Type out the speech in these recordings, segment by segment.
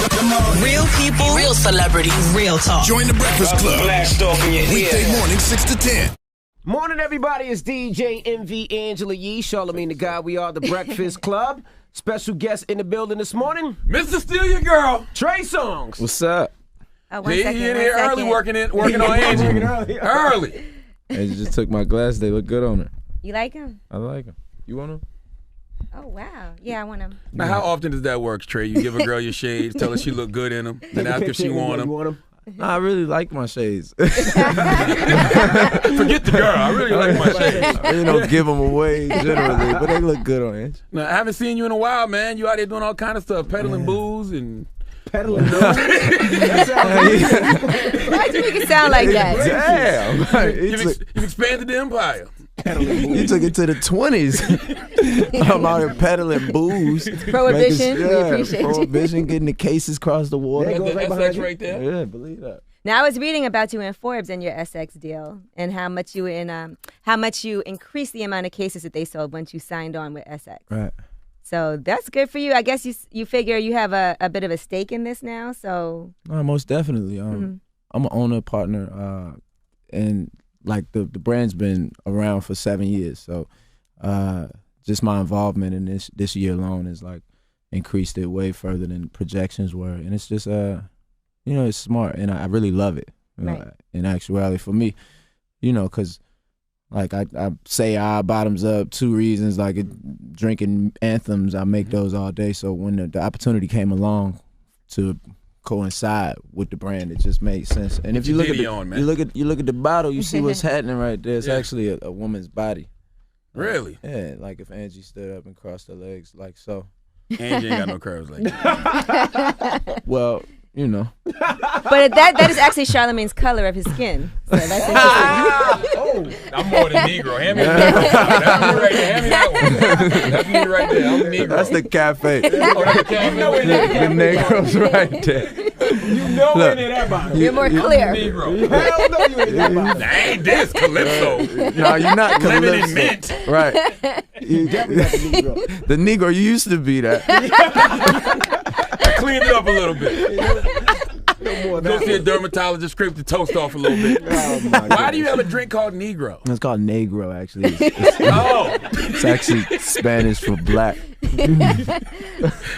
Real people, real celebrities, real talk. Join the Breakfast Club. Blast off in your Weekday morning, 6 to 10. Morning, everybody. It's DJ MV Angela Yee, Charlamagne the Guy. We are the Breakfast Club. Special guest in the building this morning, Mr. Steal Your Girl, Trey Songz. What's up? He in here early working on Angie. Early. I just took my glasses. They look good on her. You like him? I like them. You want them? Oh, wow. Yeah, I want him. Now, how often does that work, Trey? You give a girl your shades, tell her she look good in them, then after she want them. I really like my shades. Forget the girl. I really like my shades. I really don't give them away generally, but they look good on Angie. Now, I haven't seen you in a while, man. You out there doing all kind of stuff, peddling booze and... Peddling booze? Why'd you make it sound like that? Damn. You've expanded the empire. You took it to the 20s. I'm out here peddling booze. Prohibition. We appreciate you. Prohibition, getting the cases across the water. There goes right behind you. right there. Yeah, believe that. Now, I was reading about you in Forbes and your SX deal and how much you increased the amount of cases that they sold once you signed on with SX. Right. So that's good for you. I guess you figure you have a bit of a stake in this now. So No, most definitely. I'm an owner, partner, and like the brand's been around for 7 years. So just my involvement in this year alone has like increased it way further than projections were. And it's just it's smart, and I really love it. You know, Right. In actuality, for me, because like I say bottoms up, 2 reasons, like drinking anthems, I make those all day. So when the opportunity came along to coincide with the brand, it just made sense. And if you look at you look at the bottle, you see what's happening right there. It's actually a woman's body. Really? Yeah, like if Angie stood up and crossed her legs like so. Angie ain't got no curves like that. Well, But that is actually Charlamagne's color of his skin. So that's interesting. I'm more than Negro. Hand me that one. Hand me that one. That's me right there. I'm Negro. That's the cafe. That's the cafe. The Negro's right there. You know Look, it ain't that bottle. You're more clear. Negro. Hell no, you ain't that bottle. That ain't this Calypso. No, you're not Lemon Calypso. and mint. Right. You definitely got the Negro. The Negro, you used to be that. I cleaned it up a little bit. No more Go now. see a dermatologist, scrape the toast off a little bit. Oh, my Why do you have a drink called Negro? It's called Negro, actually. Oh, It's actually Spanish for black.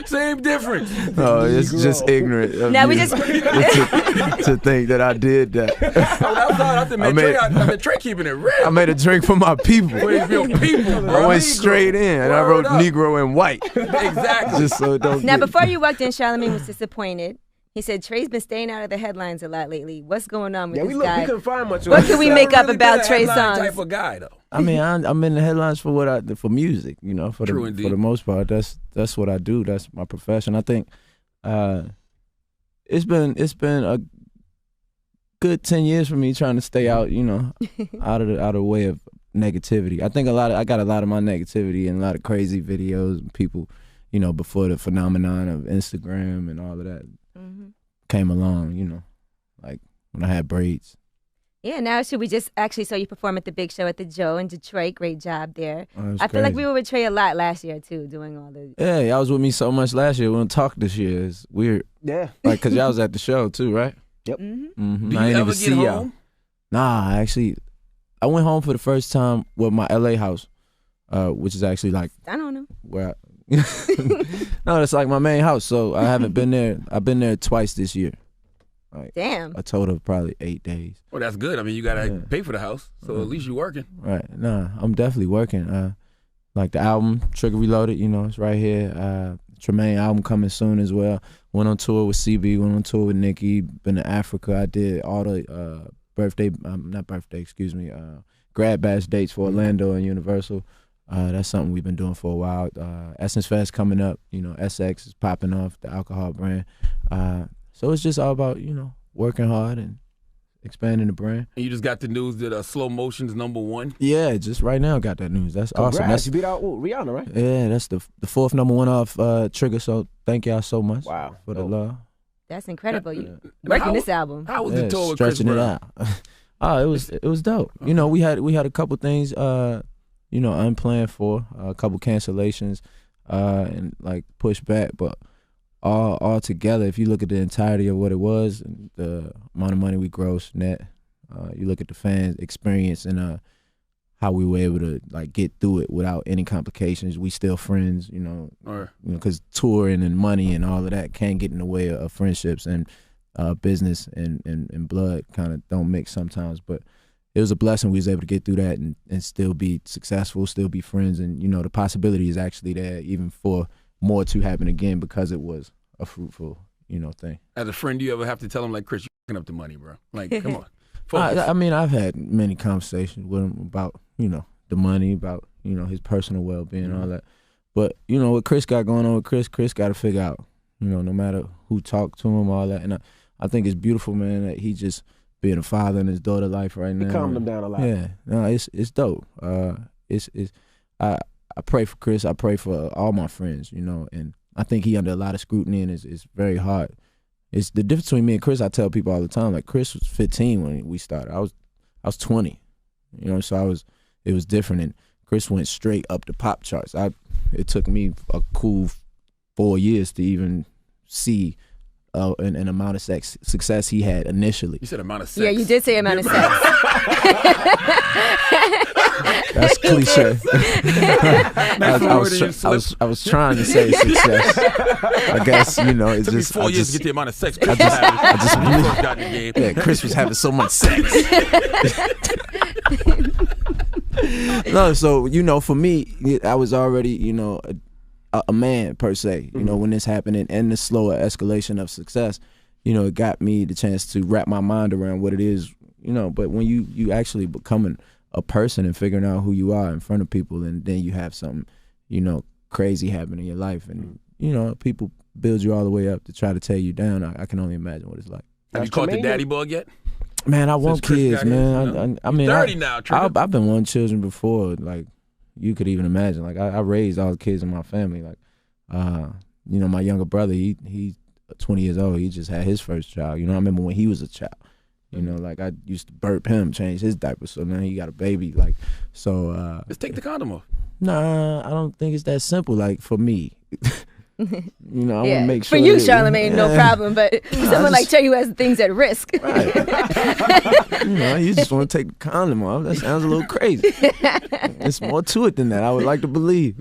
same difference. Oh, it's just ignorant of Now we you just to think that I did that. When I saw it, I said, man, Trey keeping it real. I made a drink for my people. For your people, bro. I went straight in and I Word wrote up. Negro in white. Exactly. Just so it don't Now, get- before you walked in, Charlamagne was disappointed. He said, Trey's been staying out of the headlines a lot lately. What's going on with Yeah, we this guy? couldn't find much. What can we make up Really about good Trey headline Songz? type of guy, though. I mean, I'm in the headlines for for music, for True the indeed. for the most part. That's what I do. That's my profession. I think it's been a good 10 years for me trying to stay out, out of the way of negativity. I think I got a lot of my negativity and a lot of crazy videos and people, before the phenomenon of Instagram and all of that came along, like when I had braids. Yeah, now should we just actually saw you perform at the big show at the Joe in Detroit. Great job there. Oh, it was I feel like crazy. we were with Trey a lot last year too, doing all the. Yeah, y'all was with me so much last year. We don't talk this year. It's weird. Yeah. Like, cause y'all was at the show too, right? Mm-hmm. Do I you ain't ever even get see home? y'all. Nah, I went home for the first time with my LA house, which is actually like I don't know. where no, it's like my main house. So I haven't been there. I've been there twice this year. Like Damn. a total of probably 8 days. Well, that's good. I mean, you got to Yeah. pay for the house, so at least you're working. Right. Nah, I'm definitely working. Like the album, Trigger Reloaded, it's right here. Tremaine album coming soon as well. Went on tour with CB, went on tour with Nicki, been to Africa. I did all the grad bash dates for Orlando and Universal. That's something we've been doing for a while. Essence Fest coming up, SX is popping off, the alcohol brand. So it's just all about, working hard and expanding the brand. And you just got the news that Slow Motion's #1. Yeah, just right now got that news. That's awesome. Congrats. That's, You beat out Rihanna, right? yeah, that's the fourth #1 off Trigger. So thank y'all so much for the love. That's incredible. You working this album. How was the tour with Chris stretching it Brown? out. It was dope. We had a couple things unplanned for, a couple cancellations and like pushed back, but all together, if you look at the entirety of what it was, the amount of money we grossed net, you look at the fans' experience and how we were able to like get through it without any complications. We still friends, because touring and money and all of that can't get in the way of friendships, and business and blood kind of don't mix sometimes. But it was a blessing we was able to get through that and still be successful, still be friends, and the possibility is actually there even for more to happen again because it was a fruitful thing. As a friend, do you ever have to tell him, like, Chris, you're fucking up the money, bro? Like, come on. I mean, I've had many conversations with him about, the money, about, his personal well-being, all that. But, what Chris got going on with Chris got to figure out, no matter who talked to him, all that. And I think it's beautiful, man, that he just being a father in his daughter's life right now. He calmed him down a lot. Yeah, no, it's dope. I pray for Chris. I pray for all my friends, and I think he under a lot of scrutiny and it's very hard. It's the difference between me and Chris. I tell people all the time, like Chris was 15 when we started. I was 20, so it was different. And Chris went straight up the pop charts. It took me a cool 4 years to even see an amount of success he had initially. You said amount of sex. Yeah, you did say amount of sex. That's cliche. I was trying to say success. I guess it took just me 4 years to get the amount of sex. I just got in the game. Yeah, Chris was having so much sex. No, so for me, I was already a man per se. When this happened and the slower escalation of success, it got me the chance to wrap my mind around what it is. But when you actually becoming a person and figuring out who you are in front of people, and then you have something, crazy happen in your life, and people build you all the way up to try to tear you down. I can only imagine what it's like. Have you caught the daddy bug yet? Man, I want kids, man. I mean, 30 now. I've been wanting children before, like you could even imagine. Like I raised all the kids in my family. Like, my younger brother, he's 20 years old. He just had his first child. I remember when he was a child. Like I used to burp him, change his diaper. So now he got a baby. Like, so. Let's take the condom off. Nah, I don't think it's that simple. Like for me. I want to make sure. For you, Charlamagne, no problem. But someone like Trey who has things at risk. Right. You just want to take the condom off. That sounds a little crazy. There's more to it than that, I would like to believe.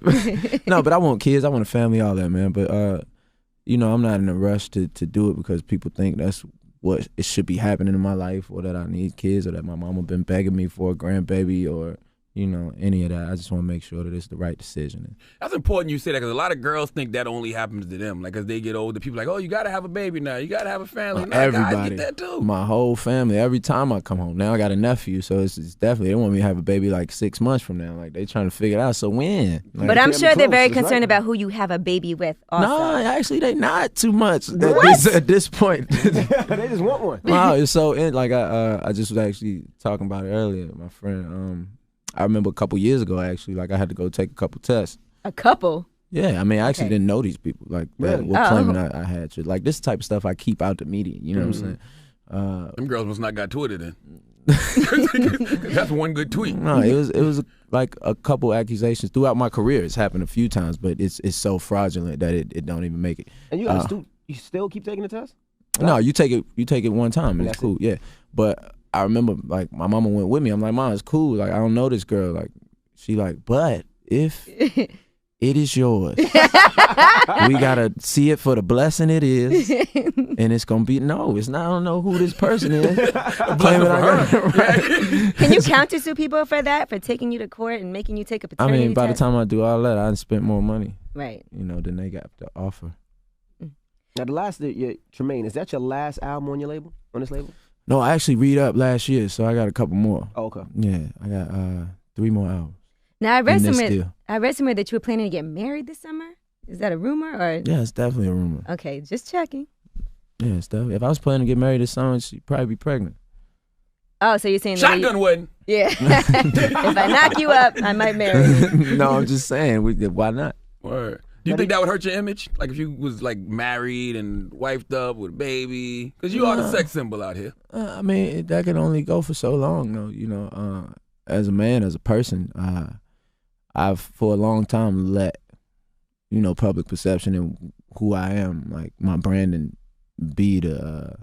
No, but I want kids. I want a family, all that, man. But, I'm not in a rush to do it because people think that's what it should be happening in my life, or that I need kids, or that my mama been begging me for a grandbaby, or any of that. I just want to make sure that it's the right decision. That's important you say that, because a lot of girls think that only happens to them. Like, as they get older, people are like, oh, you got to have a baby now. You got to have a family. No, everybody. I get that too. My whole family. Every time I come home. Now I got a nephew, so it's definitely, they want me to have a baby like 6 months from now. Like, they trying to figure it out. So when? Like, but I'm sure they're very concerned about who you have a baby with also. No, actually, they not too much at this point. They just want one. Wow, it's so, I just was actually talking about it earlier. My friend, I remember a couple years ago, actually, like I had to go take a couple tests. A couple? Yeah, I mean, I actually didn't know these people, like, that were claiming I had to. Like, this type of stuff I keep out the media, you know what I'm saying? Them girls must not got Twitter then. That's one good tweet. No, it was like a couple accusations throughout my career. It's happened a few times, but it's so fraudulent that it don't even make it. And you still keep taking the test? No, you take it one time and it's cool, yeah. But I remember, like, my mama went with me. I'm like, Mom, it's cool. Like, I don't know this girl. Like, she like, but if it is yours, we gotta see it for the blessing it is, and it's gonna be it's not. I don't know who this person is. Claiming Can you counter sue people for that, for taking you to court and making you take a paternity test? I mean, by the time I do all that, I spent more money, right? Than they got to offer. Now, Tremaine, is that your last album on this label? No, I actually read-up last year, so I got a couple more. Oh, okay. Yeah, I got 3 more albums. Now, I read somewhere that you were planning to get married this summer. Is that a rumor? Or? Yeah, it's definitely a rumor. Okay, just checking. Yeah, it's definitely. If I was planning to get married this summer, she'd probably be pregnant. Oh, so you're saying shotgun wedding? Yeah. If I knock you up, I might marry you. No, I'm just saying. Why not? Word. Do you think that would hurt your image? Like if you was like married and wifed up with a baby? Because you are the sex symbol out here. I mean, that can only go for so long, though. As a man, as a person, I've for a long time let, public perception and who I am, like my brand, and be the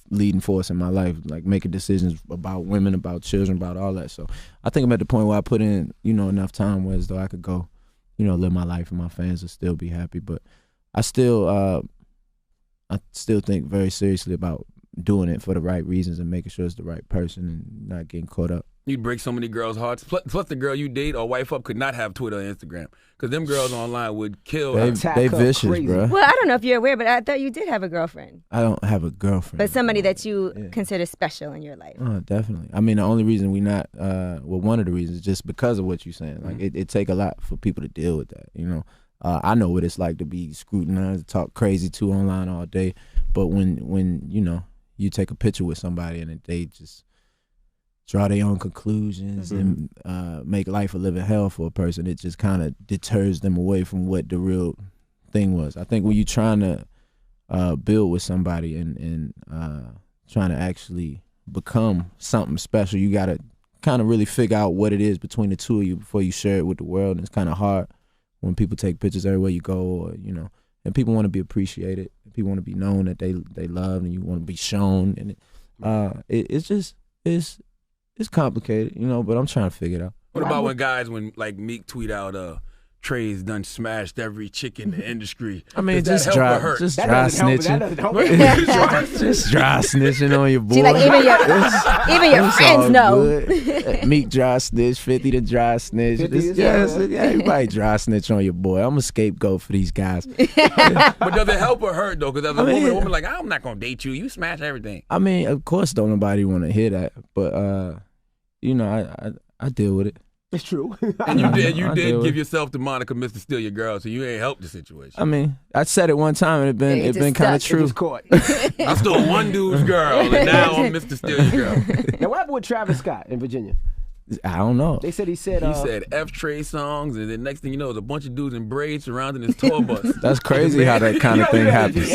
leading force in my life, like making decisions about women, about children, about all that. So I think I'm at the point where I put in, enough time where as though I could go, live my life and my fans will still be happy. But I still think very seriously about doing it for the right reasons and making sure it's the right person and not getting caught up. You'd break so many girls' hearts. Plus, the girl you date or wife up could not have Twitter or Instagram because them girls online would kill her. They vicious, crazy. bro. Well, I don't know if you're aware, but I thought you did have a girlfriend. I don't have a girlfriend. But somebody that you consider special in your life. Oh, definitely. I mean, the only reason we not, one of the reasons is just because of what you're saying. Like, it take a lot for people to deal with that, I know what it's like to be scrutinized, talk crazy to online all day. But when you take a picture with somebody and they just draw their own conclusions and make life a living hell for a person, it just kind of deters them away from what the real thing was. I think when you're trying to build with somebody and trying to actually become something special, you got to kind of really figure out what it is between the two of you before you share it with the world. And it's kind of hard when people take pictures everywhere you go, or, and people want to be appreciated. People want to be known that they love, and you want to be shown. And it's complicated, but I'm trying to figure it out. What about when like Meek tweet out, Trey's done smashed every chick in the industry? I mean, Does just that help or dry hurt? snitching. Just dry snitching on your boy. See, like even your friends know. Meek dry snitch, 50 to dry snitch. Everybody dry snitch on your boy. I'm a scapegoat for these guys. But does it help or hurt though? Because as a woman like, I'm not gonna date you. You smash everything. I mean, of course, don't nobody want to hear that, but I deal with it. It's true. And you did give yourself the moniker Mr. Steal Your Girl, so you ain't helped the situation. I mean, I said it one time and it been kind of true. I stole one dude's girl, and now I'm Mr. Steal Your Girl. Now, what happened with Travis Scott in Virginia? I don't know. They said he said F Trey Songz, and then next thing you know, there's a bunch of dudes in braids surrounding his tour bus. That's crazy how that kind of thing happens.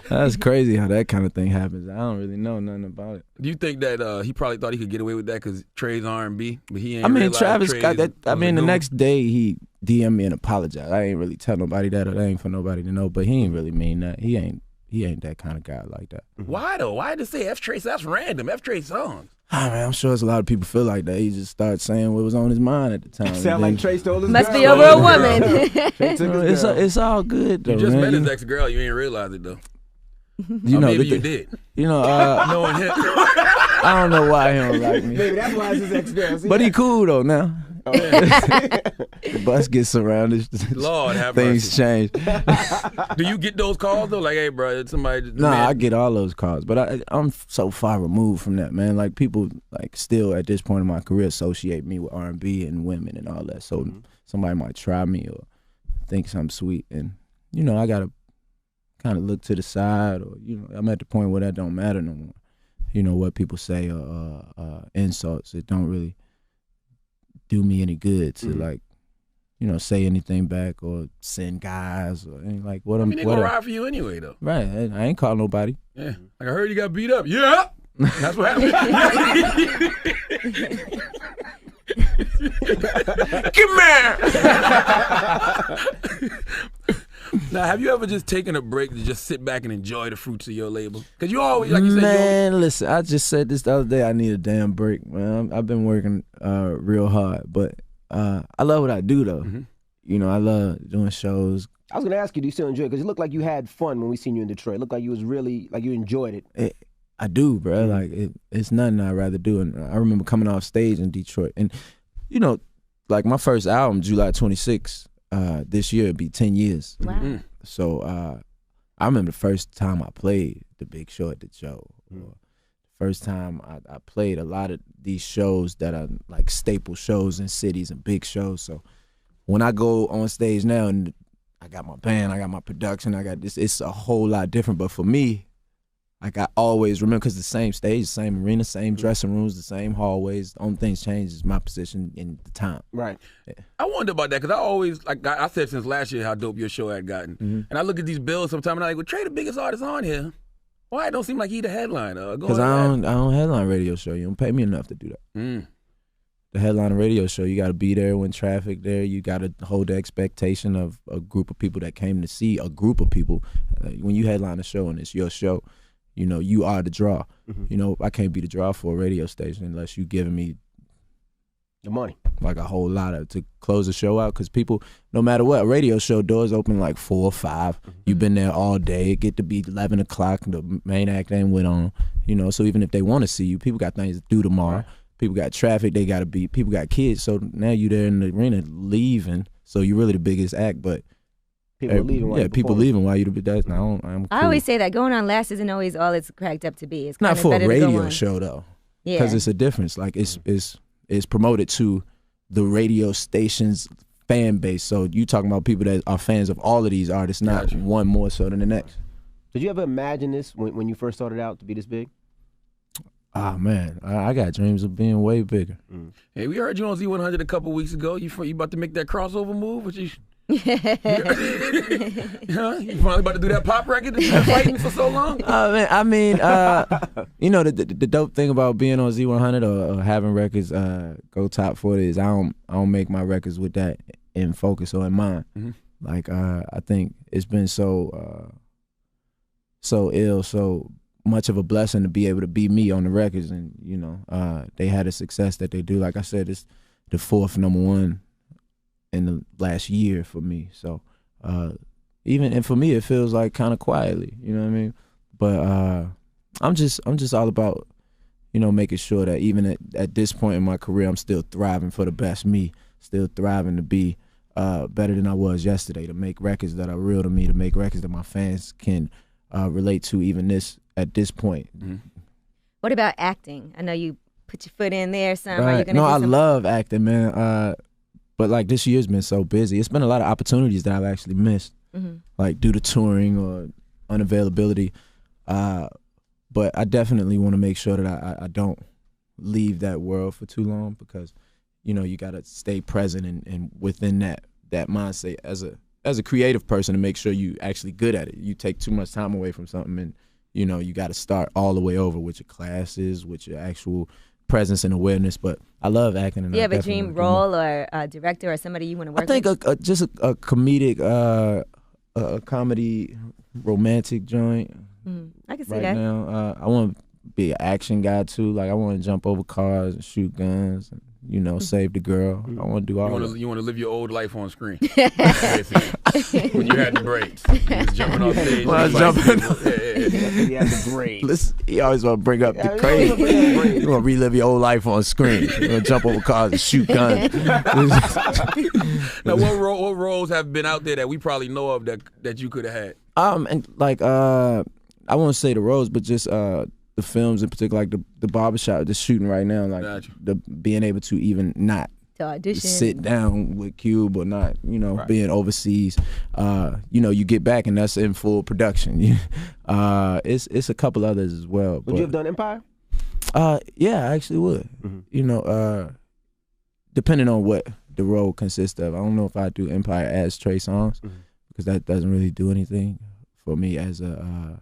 That's crazy how that kind of thing happens. I don't really know nothing about it. Do you think that he probably thought he could get away with that because Trey's R&B, but he ain't? I mean, realized Travis Trey's Scott. The was a next day he DM'd me and apologized. I ain't really tell nobody that, or that ain't for nobody to know. But he ain't really mean that. He ain't that kind of guy like that. Why though? Why did say F Trey? That's random. F Trey Songz. Man, I'm sure there's a lot of people feel like that. He just started saying what was on his mind at the time. Sound like Trey stole his Must girl. be over a woman. It's all good though. You just man. met his ex-girl. You ain't realize it though. Maybe you did. Knowing him. I don't know why he don't like me. Maybe that's why it's his ex-girl. But he cool though now. Oh, yeah. The bus gets surrounded. Lord have things change. Do you get those calls though? Like, hey, bro, somebody just I get all those calls, but I'm so far removed from that, man. Like people, like still at this point in my career, associate me with R&B and women and all that. So somebody might try me or think something sweet, and I gotta kind of look to the side, or I'm at the point where that don't matter no more. What people say or insults, it don't really do me any good to like, say anything back or send guys or anything like what I'm. They gonna ride for you anyway, though. Right, I ain't call nobody. Yeah, like I heard you got beat up. Yeah, that's what happened. Come here. Now, have you ever just taken a break to just sit back and enjoy the fruits of your label? Because you always, like you said, man, listen, I just said this the other day. I need a damn break, man. I've been working real hard, but I love what I do, though. I love doing shows. I was gonna ask you, do you still enjoy it? Because it looked like you had fun when we seen you in Detroit. It looked like you was really you enjoyed it. I do, bro. Like it's nothing I'd rather do. And I remember coming off stage in Detroit, and like my first album, July 26th. This year it'd be 10 years. Wow. So I remember the first time I played the big show at the Joe. Or the first time I played a lot of these shows that are like staple shows in cities and big shows. So when I go on stage now and I got my band, I got my production, I got this, it's a whole lot different. But for me, like I always remember, because the same stage, the same arena, same dressing rooms, the same hallways. The only things change is my position in the time. Right. Yeah. I wonder about that because I always, like I said since last year how dope your show had gotten. And I look at these bills sometimes and I'm like, well, Trey the biggest artist on here. Why it don't seem like he the headliner? Because I don't headline radio show. You don't pay me enough to do that. the headline radio show. You got to be there when traffic there. You got to hold the expectation of a group of people that came to see a group of people. When you headline a show and it's your show, you know, you are the draw. You know, I can't be the draw for a radio station unless you giving me the money, like a whole lot of to close the show out. Because people, no matter what, a radio show doors open like 4 or 5. You've been there all day. It get to be 11 o'clock. The main act ain't went on. You know, so even if they want to see you, people got things to do tomorrow. Right. People got traffic. They got to be. People got kids. So now you there in the arena leaving. So you're really the biggest act, but. People leaving. Yeah, people leaving while you the that's now. I'm cool. I always say that going on last isn't always all it's cracked up to be. It's not for a better radio show though. Yeah, because it's a difference. Like it's promoted to the radio station's fan base. So you talking about people that are fans of all of these artists, not one more so than the next. Did you ever imagine this when you first started out to be this big? Ah man, I got dreams of being way bigger. Hey, we heard you on Z100 a couple weeks ago. You about to make that crossover move? What you? Huh? You finally about to do that pop record that you've been fighting for so long? I mean, you know, the dope thing about being on Z100 or having records go top 40 is I don't make my records with that in focus or in mind. Like I think it's been so much of a blessing to be able to be me on the records, and you know, they had a success that they do. Like I said, it's the 4th #1 in the last year for me. So and for me it feels like kind of quietly, you know what I mean? But I'm just all about, you know, making sure that even at this point in my career I'm still thriving for the best me, still thriving to be better than I was yesterday, to make records that are real to me, to make records that my fans can relate to even at this point. What about acting? I know you put your foot in there some. Right. Are you gonna I love acting, man. But like this year's been so busy. It's been a lot of opportunities that I've actually missed, like due to touring or unavailability. But I definitely want to make sure that I don't leave that world for too long, because, you know, you got to stay present and within that mindset as a creative person to make sure you actually good at it. You take too much time away from something, and you know you got to start all the way over with your classes, with your actual presence and awareness. But I love acting. And you have a dream role or a director or somebody you want to work with? I think just a comedic, a comedy romantic joint. I can see right that. Now, I want to be an action guy too. Like I want to jump over cars and shoot guns and, you know, save the girl. I want to do all that. You want to live your old life on screen. When you had the braids. You was jumping off stage. When I was jumping. He had the braids. Listen, you always want to bring up the crazy. You want to relive your old life on screen. You want to jump over cars and shoot guns. Now, what roles have been out there that we probably know of that you could have had? And like I won't say the roles, but just the films in particular, like the barbershop, the shooting right now, like the being able to even not to audition, sit down with Cube or not, you know, being overseas, you know, you get back and that's in full production. It's a couple others as well. Would you have done Empire? Yeah, I actually would. You know, depending on what the role consists of. I don't know if I do Empire as Trey Songz, because that doesn't really do anything for me as an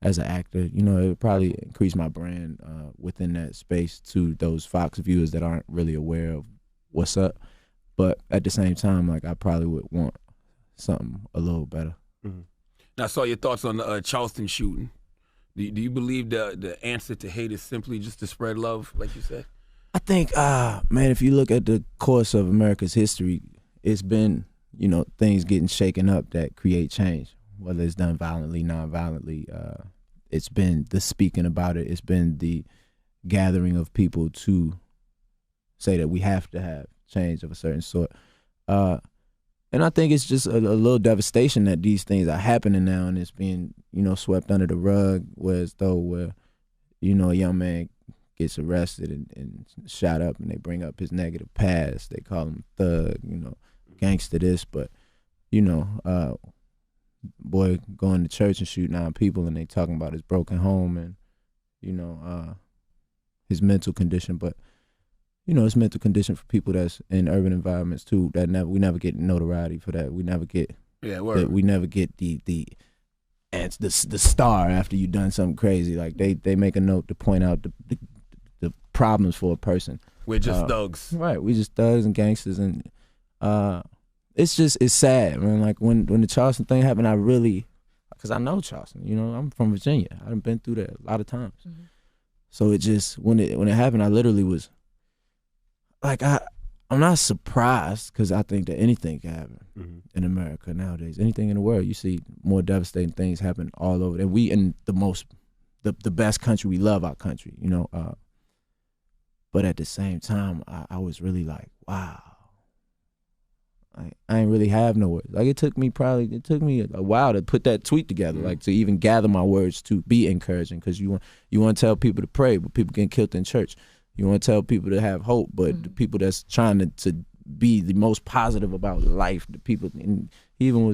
actor. You know, it would probably increase my brand within that space to those Fox viewers that aren't really aware of what's up. But at the same time, like, I probably would want something a little better. Now, I saw your thoughts on the Charleston shooting. Do you believe the answer to hate is simply just to spread love, like you said? I think, man, if you look at the course of America's history, it's been, you know, things getting shaken up that create change, whether it's done violently, non-violently. It's been the speaking about it. It's been the gathering of people to say that we have to have change of a certain sort. And I think it's just a little devastation that these things are happening now, and it's being, you know, swept under the rug, where, you know, a young man gets arrested and shot up, and they bring up his negative past. They call him thug, you know, gangster this, but, you know, boy going to church and shooting 9 people, and they talking about his broken home and, you know, his mental condition. But, you know, it's mental condition for people that's in urban environments too. That we never get notoriety for that. We never get we never get the star after you done something crazy. Like they make a note to point out the problems for a person. We're just thugs. Right, we just thugs and gangsters, and it's sad, man. Like when the Charleston thing happened, I really, because I know Charleston, you know, I'm from Virginia. I've been through that a lot of times. Mm-hmm. So it just when it happened, I literally was like, I'm not surprised, because I think that anything can happen in America nowadays. Anything in the world, you see more devastating things happen all over. And we in the best country. We love our country, you know. But at the same time, I was really like, wow. I ain't really have no words. Like it took me a while to put that tweet together, like to even gather my words to be encouraging. Because you want to tell people to pray, but people getting killed in church. You want to tell people to have hope, but the people that's trying to be the most positive about life, the people, and he even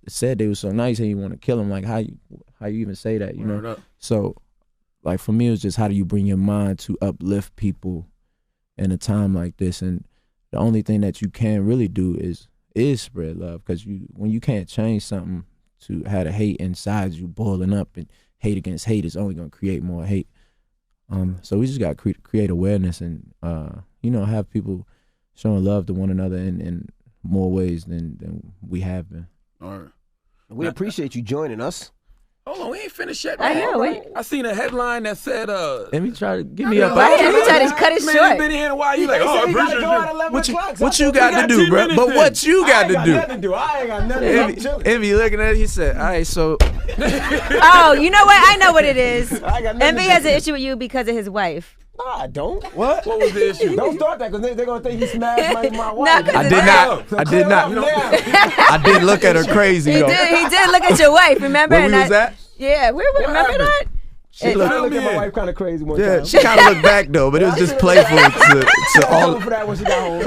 said they were so nice, and you want to kill them. Like how you even say that, you know? So, like for me, it was just how do you bring your mind to uplift people in a time like this? And the only thing that you can really do is spread love, because when you can't change something to have the hate inside you boiling up, and hate against hate is only going to create more hate. So we just got to create awareness and, you know, have people showing love to one another in more ways than we have been. All right. We appreciate you joining us. Hold on, we ain't finished yet. I know. I seen a headline that said, let me try to get me up. Let me try to cut it man, short. you been here in a while. You like, oh, I appreciate you. What you got to do, bro? But what you got to do? I ain't got nothing to do. Envy looking at it, he said, all right, so. Oh, you know what? I know what it is. Envy has an issue with you because of his wife. No, I don't. What was the issue? Don't start that, because they're going to think he smashed my wife. No, I did not. I did look at her crazy, though. He did look at your wife, remember? Where we was at? Yeah, remember that? She looked at my wife kind of crazy one time. She kind of looked back, though, but it was just playful to all. For that when she got home.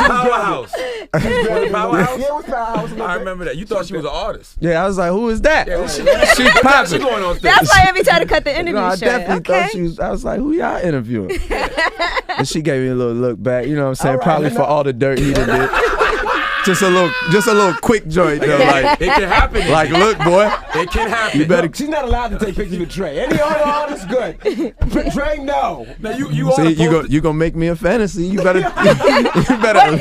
Powerhouse. Was it Powerhouse? Yeah, it was Powerhouse. I remember that. You thought she was an artist. Yeah, I was like, who is that? Yeah, She's popping. She going on stage. That's why every time to cut the interview No, I short. definitely thought she was. I was like, who y'all interviewing? And she gave me a little look back. You know what I'm saying? Probably for all the dirt he did. Just a little quick joint though. Like it can happen. Like, look, boy, it can happen. You better. She's not allowed to take pictures with Trey. Any other artist, good. Trey, no. Now you See, you gonna make me a fantasy. You better. You better.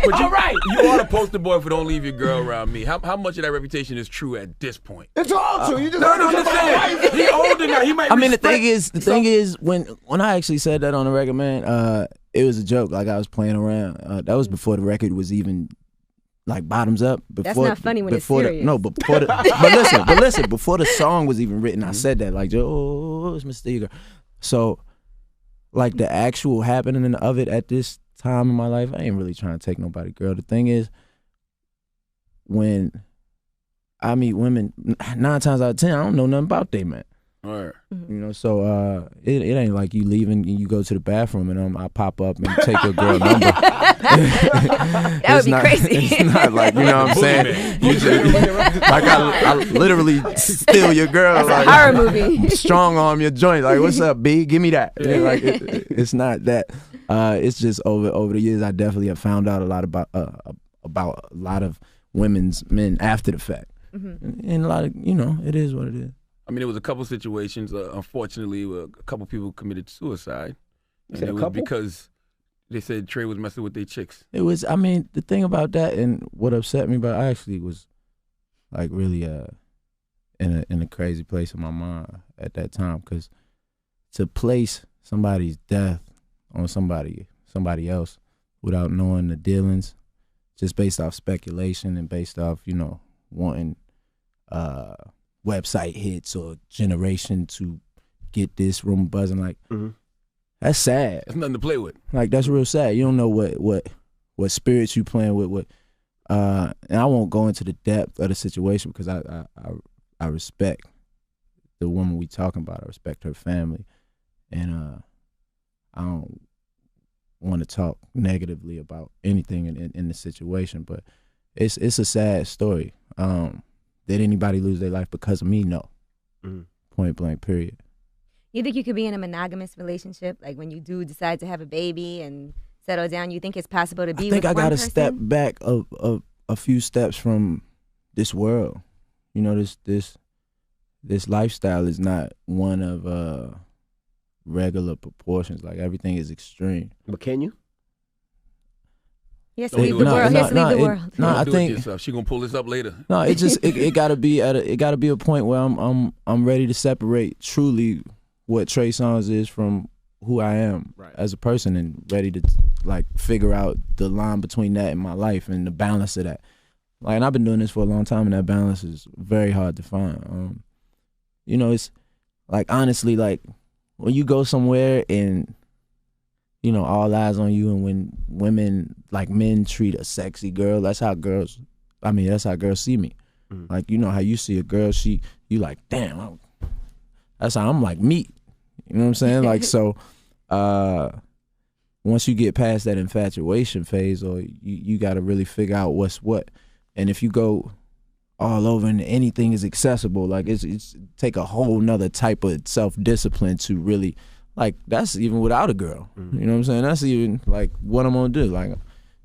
But all right, you are the poster boy for don't leave your girl around me. How much of that reputation is true at this point? It's all true. You just I'm just saying. He older now. He might. I mean, the thing is, when I actually said that on the record, man, it was a joke. Like I was playing around. That was before the record was even. Like bottoms up. Before, that's not funny when it's serious. But listen, before the song was even written, I said that like, oh, it's Mr. Eager. So, like the actual happening of it at this time in my life, I ain't really trying to take nobody, girl. The thing is, when I meet women, 9 times out of 10, I don't know nothing about they man. All right. You know, so it ain't like you leaving and you go to the bathroom and I pop up and take your girl number. That would be crazy. It's not like, you know what I'm saying? You just, like I literally steal your girl. That's like, a horror movie. Strong arm your joint. Like, what's up, B? Give me that. Yeah, like it's not that. It's just over the years I definitely have found out a lot about a lot of men after the fact. Mm-hmm. And a lot of, you know, it is what it is. I mean, there was a couple situations, unfortunately, where a couple people committed suicide. And it was because they said Trey was messing with their chicks. It was, I mean, the thing about that and what upset me, but I actually was like really in a crazy place in my mind at that time, because to place somebody's death on somebody else without knowing the dealings, just based off speculation and based off, you know, wanting website hits or generation to get this room buzzing, like that's sad. That's nothing to play with. Like that's real sad. You don't know what spirits you playing with. And I won't go into the depth of the situation because I respect the woman we talking about. I respect her family, and I don't want to talk negatively about anything in the situation. But it's a sad story. Did anybody lose their life because of me? No. Point blank, period. You think you could be in a monogamous relationship? Like when you do decide to have a baby and settle down, you think it's possible to be with one person? I think I got to step back a few steps from this world. You know, this lifestyle is not one of regular proportions. Like everything is extreme. But can you? He has to leave the world. He has to leave the world. No, I think she gonna pull this up later. No, it just it gotta be a point where I'm ready to separate truly what Trey Songz is from who I am as a person, and ready to like figure out the line between that and my life and the balance of that. Like, and I've been doing this for a long time, and that balance is very hard to find. You know, it's like, honestly, like when you go somewhere and, you know, all eyes on you, and when women, like men treat a sexy girl, that's how girls see me. Like, you know how you see a girl, you like, damn, that's how I'm like meat. You know what I'm saying? Like, so once you get past that infatuation phase, or you got to really figure out what's what. And if you go all over and anything is accessible, like it's take a whole nother type of self-discipline to really, like, that's even without a girl. You know what I'm saying? That's even like what I'm gonna do. Like,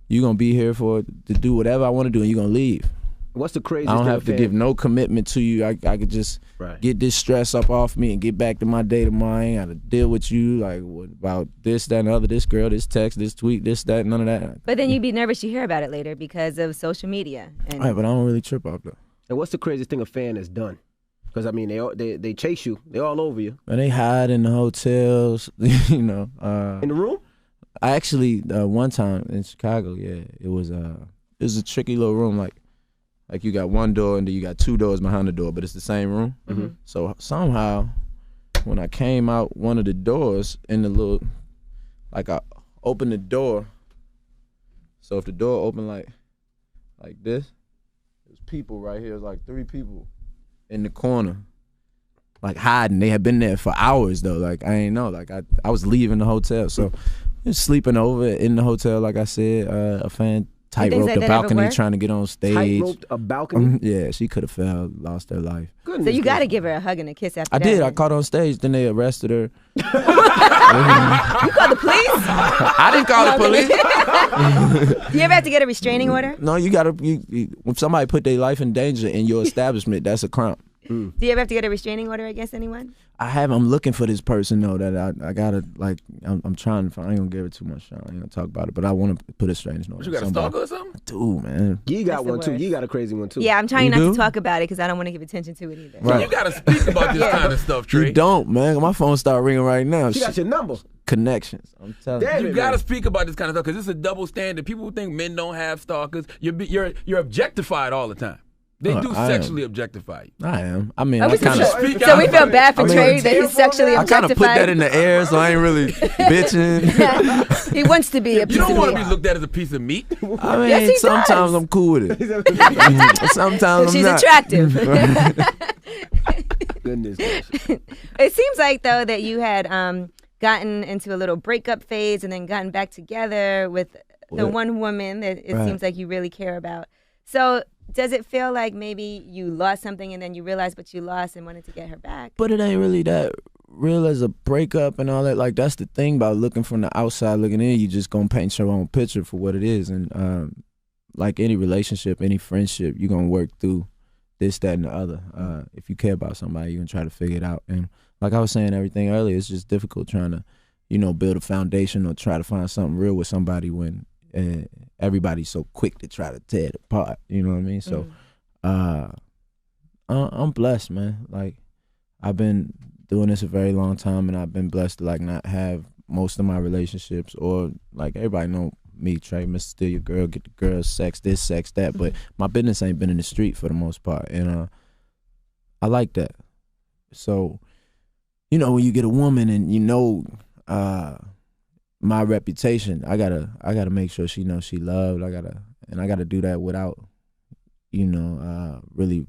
you're gonna be here to do whatever I want to do, and you're gonna leave. What's the craziest I don't thing have to give no commitment to you. I could just get this stress up off me and get back to my day tomorrow. I ain't got to deal with you. Like, what about this, that, and the other, this girl, this text, this tweet, this, that, none of that. But then you'd be nervous you hear about it later because of social media. And right, but I don't really trip off that. And what's the craziest thing a fan has done? Because, I mean, they chase you. They're all over you. And they hide in the hotels, you know. In the room? I actually, one time in Chicago, it was a tricky little room, like you got one door and then you got two doors behind the door, but it's the same room. So somehow, when I came out one of the doors in the little, like I opened the door. So if the door opened like this, there's people right here. There's like 3 people in the corner, like hiding. They had been there for hours though. Like, I ain't know. Like, I was leaving the hotel, so just sleeping over in the hotel. Like I said, a fan tightrope the balcony trying to get on stage. Tightrope a balcony? Yeah, she could have fell, lost her life. Goodness, so you got to give her a hug and a kiss after I that. did. I caught her on stage. Then they arrested her. You called the police? I didn't call the police. Do you ever have to get a restraining order? No, you got to. When somebody put their life in danger in your establishment, that's a crime. Do you ever have to get a restraining order against anyone? I have. I'm looking for this person though. That I gotta, like. I'm trying to find. I ain't gonna give it too much time. I ain't gonna talk about it. But I want to put a strange note. You got a stalker or something? I do, man. You got one too. You got a crazy one too. Yeah, I'm trying You not do? to talk about it because I don't want to give attention to it either. Right. You gotta speak about this kind of stuff, Trey. You don't, man. My phone start ringing right now. She got your number. Connections. I'm telling Damn you. You gotta speak about this kind of stuff because it's a double standard. People think men don't have stalkers. You're objectified all the time. They do sexually objectify you. I am. I mean, Oh, I kind of. so we feel bad for Trey that he's sexually I kind objectified. of put that in the air, so I ain't really bitching. He wants to be a piece You don't of want to meat. be looked at as a piece of meat. I mean, Yes, he sometimes does. I'm cool with it. Sometimes She's I'm not. attractive. Goodness. It seems like, though, that you had gotten into a little breakup phase and then gotten back together with the one woman that it seems like you really care about. So does it feel like maybe you lost something and then you realized what you lost and wanted to get her back? But it ain't really that real as a breakup and all that. Like, that's the thing about looking from the outside looking in. You just gonna paint your own picture for what it is. And like any relationship, any friendship, you're gonna work through this, that, and the other. If you care about somebody, you're gonna try to figure it out. And like I was saying everything earlier, it's just difficult trying to, you know, build a foundation or try to find something real with somebody when everybody's so quick to try to tear it apart. You know what I mean? So I'm blessed, man. Like, I've been doing this a very long time, and I've been blessed to like not have most of my relationships, or like everybody know me, Trey, Mr. Steal Your Girl, get the girl, sex this, sex that. But my business ain't been in the street for the most part, and I like that. So, you know, when you get a woman and you know my reputation, I gotta make sure she knows she loved. I gotta do that without, you know, really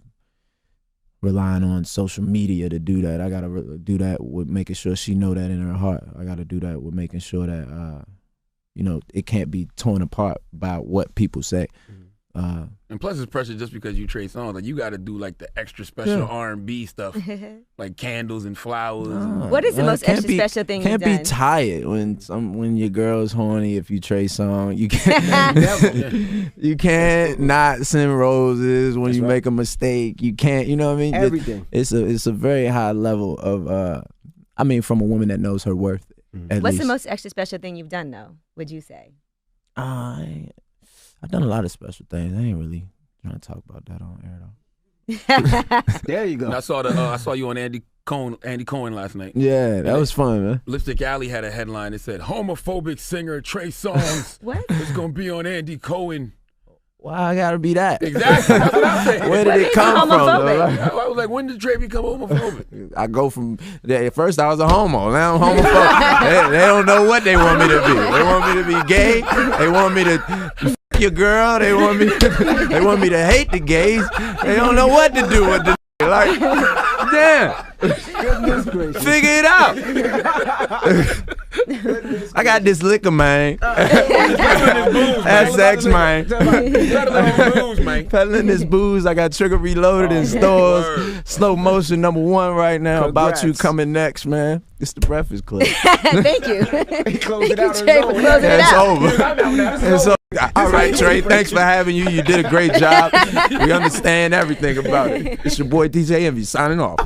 relying on social media to do that. I gotta do that with making sure she know that in her heart. I gotta do that with making sure that you know, it can't be torn apart by what people say. And plus, it's pressure just because you Trey Songz. Like, you got to do like the extra special R&B stuff, like candles and flowers. What is the most extra special thing you've Can't done? be tired when your girl's horny. If you Trey Songz, you can't. You can't not send roses when you make a mistake. You can't. You know what I mean? Everything. It's a very high level of. I mean, from a woman that knows her worth. At What's least. the most extra special thing you've done, though, would you say? I've done a lot of special things. I ain't really trying to talk about that on air, though. There you go. And I saw you on Andy Cohen last night. Yeah, that was fun, man. Lipstick Alley had a headline that said, homophobic singer Trey Songz What? is going to be on Andy Cohen. Why I gotta be that? Exactly. That's what I'm saying. Where did it come from? Though? I was like, when did Trey become homophobic? I go from at first I was a homo. Now I'm homophobic. they don't know what they want me to be. They want me to be gay. They want me to f your girl. They want me to hate the gays. They don't know what to do with the like. Damn. Figure it out. I got this liquor, man. That's sex, man. Peddling this booze. I got Trigger Reloaded in stores. Slow motion #1 right now. Congrats. About You coming next, man. It's the Breakfast Club. Thank you. Close it out. Trey for closing it It's out. over. It's over. All right, Trey. Thanks for having you. You did a great job. We understand everything about it. It's your boy DJ Envy signing off.